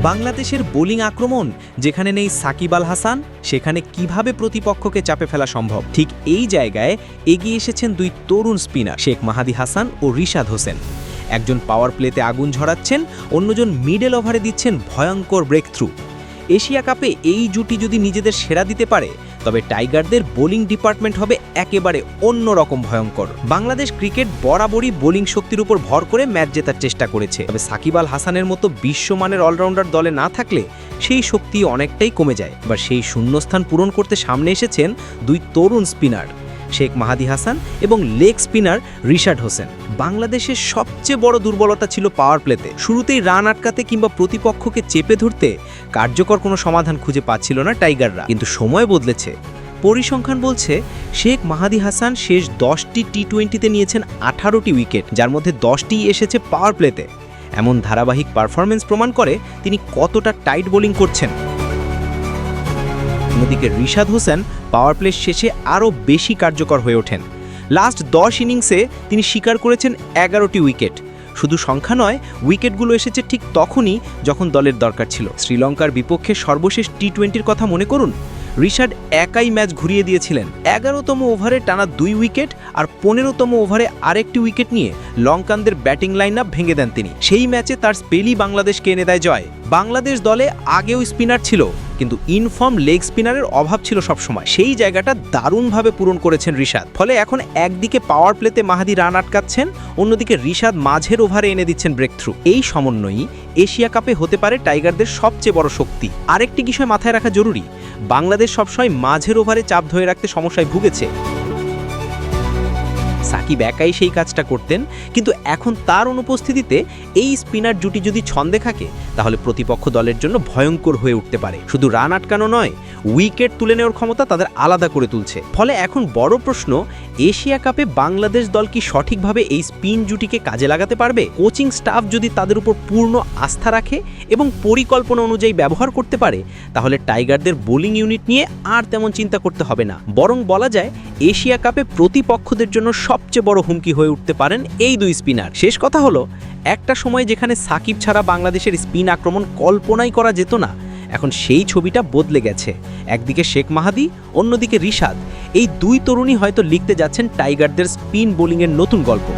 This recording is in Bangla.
বাংলাদেশের বোলিং আক্রমণ যেখানে নেই সাকিব আল হাসান, সেখানে কিভাবে প্রতিপক্ষকে চাপে ফেলা সম্ভব, ঠিক এই জায়গায় এগিয়ে এসেছেন দুই তরুণ স্পিনার শেখ মাহাদি হাসান ও রিশাদ হোসেন। একজন পাওয়ার প্লেতে আগুন ঝরাচ্ছেন, অন্যজন মিডল ওভারে দিচ্ছেন ভয়ঙ্কর ব্রেক থ্রু। এশিয়া কাপে এই জুটি যদি নিজেদের সেরা দিতে পারে, তবে টাইগারদের বোলিং ডিপার্টমেন্ট হবে একেবারে অন্যরকম ভয়ঙ্কর। বাংলাদেশ ক্রিকেট বরাবরই বোলিং শক্তির উপর ভর করে ম্যাচ জেতার চেষ্টা করেছে, তবে সাকিব আল হাসানের মতো বিশ্বমানের অলরাউন্ডার দলে না থাকলে সেই শক্তি অনেকটাই কমে যায়। এবার সেই শূন্যস্থান পূরণ করতে সামনে এসেছেন দুই তরুণ স্পিনার শেখ মাহাদি হাসান এবং লেগ স্পিনার রিশাদ হোসেন। বাংলাদেশের সবচেয়ে বড় দুর্বলতা ছিল পাওয়ার প্লেতে। শুরুতেই রান আটকাতে কিংবা প্রতিপক্ষকে চেপে ধরতে কার্যকর কোনো সমাধান খুঁজে পাচ্ছিল না টাইগাররা, কিন্তু সময় বদলেছে। পরিসংখ্যান বলছে শেখ মাহাদি হাসান শেষ 10টি টি-20তে নিয়েছেন 18টি উইকেট, যার মধ্যে 10টিই এসেছে পাওয়ার প্লেতে। এমন ধারাবাহিক পারফরমেন্স প্রমাণ করে তিনি কতটা টাইট বোলিং করছেন। অন্যদিকে রিশাদ হোসেন পাওয়ার প্লে শেষে আরও বেশি কার্যকর হয়ে ওঠেন। লাস্ট 10 ইনিংসে তিনি শিকার করেছেন 11টি উইকেট। শুধু সংখ্যা নয়, উইকেটগুলো এসেছে ঠিক তখনই যখন দলের দরকার ছিল। শ্রীলঙ্কার বিপক্ষে সর্বশেষ টি-20র কথা মনে করুন, রিশাদ একাই ম্যাচ ঘুরিয়ে দিয়েছিলেন। 11তম ওভারে টানা 2 উইকেট আর 15তম ওভারে আরেকটি উইকেট নিয়ে লঙ্কানদের ব্যাটিং লাইন আপ ভেঙে দেন তিনি। সেই ম্যাচে তার স্পেলই বাংলাদেশকে এনে দেয় জয়। বাংলাদেশ দলে আগেও স্পিনার ছিল, কিন্তু ইনফর্ম লেগ স্পিনারের অভাব ছিল সবসময়। সেই জায়গাটা দারুণভাবে পূরণ করেছেন রিশাদ। ফলে এখন একদিকে পাওয়ার প্লেতে মাহাদি রান আটকাচ্ছেন, অন্যদিকে রিশাদ মাঝের ওভারে এনে দিচ্ছেন ব্রেক থ্রু। এই সমন্বয়ই এশিয়া কাপে হতে পারে টাইগারদের সবচেয়ে বড় শক্তি। আরেকটি বিষয় মাথায় রাখা জরুরি, বাংলাদেশ সবসময় মাঝের ওভারে চাপ ধরে রাখতে সমস্যায় ভুগেছে। সাকিব একাই সেই কাজটা করতেন, কিন্তু এখন তার অনুপস্থিতিতে এই স্পিনার জুটি যদি ছন্দে থাকে, তাহলে প্রতিপক্ষ দলের জন্য ভয়ঙ্কর হয়ে উঠতে পারে। শুধু রান আটকানো নয়, উইকেট তুলে নেওয়ার ক্ষমতা তাদের আলাদা করে তুলছে। ফলে এখন বড় প্রশ্ন, এশিয়া কাপে বাংলাদেশ দল কি সঠিকভাবে এই স্পিন জুটিকে কাজে লাগাতে পারবে? কোচিং স্টাফ যদি তাদের উপর পূর্ণ আস্থা রাখে এবং পরিকল্পনা অনুযায়ী ব্যবহার করতে পারে, তাহলে টাইগারদের বোলিং ইউনিট নিয়ে আর তেমন চিন্তা করতে হবে না। বরং বলা যায় এশিয়া কাপে প্রতিপক্ষদের জন্য সবচেয়ে বড় হুমকি হয়ে উঠতে পারেন এই দুই স্পিনার। শেষ কথা হলো, একটা সময় যেখানে সাকিব ছাড়া বাংলাদেশের স্পিন আক্রমণ কল্পনাই করা যেত না, এখন সেই ছবিটা বদলে গেছে। একদিকে শেখ মাহাদি, অন্যদিকে রিশাদ, এই দুই তরুণী হয়তো লিখতে যাচ্ছেন টাইগারদের স্পিন বোলিংয়ের নতুন গল্প।